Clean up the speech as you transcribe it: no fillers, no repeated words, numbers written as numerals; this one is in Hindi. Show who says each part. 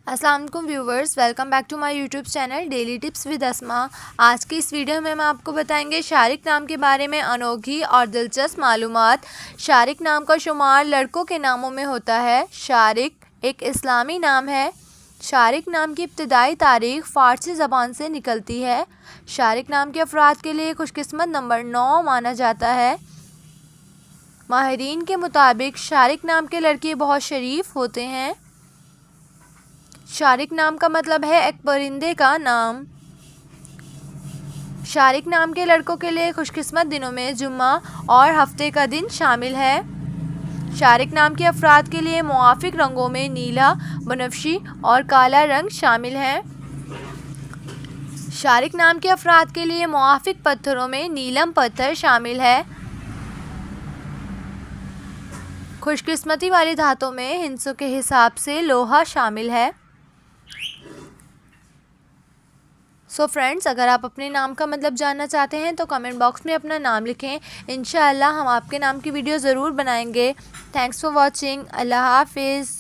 Speaker 1: अस्सलाम वालेकुम viewers, welcome back to my YouTube channel daily tips with Asma. आज की इस वीडियो में हम आपको बताएंगे शारिक नाम के बारे में अनोखी और दिलचस्प मालूमात। शारिक नाम का शुमार लड़कों के नामों में होता है। शारिक एक इस्लामी नाम है। शारिक नाम की इब्तिदाई तारीख फ़ारसी ज़बान से निकलती है। शारिक नाम के अफराद के लिए खुशकिस्मत नंबर 9 माना जाता है। माहिरीन के मुताबिक शारिक नाम के लड़के बहुत शरीफ होते हैं। शारिक नाम का मतलब है एक परिंदे का नाम। शारिक नाम के लड़कों के लिए खुशकिस्मत दिनों में जुम्मा और हफ्ते का दिन शामिल है। शारिक नाम के अफराद के लिए मुआफिक रंगों में नीला, बनफशी और काला रंग शामिल हैं। शारिक नाम के अफराद के लिए मुआफिक पत्थरों में नीलम पत्थर शामिल है। खुशकिस्मती वाली धातों में हिंसों के हिसाब से लोहा शामिल है। सो फ्रेंड्स, अगर आप अपने नाम का मतलब जानना चाहते हैं तो कमेंट बॉक्स में अपना नाम लिखें। इंशाअल्लाह हम आपके नाम की वीडियो ज़रूर बनाएंगे। Thanks for watching. अल्लाह हाफिज़।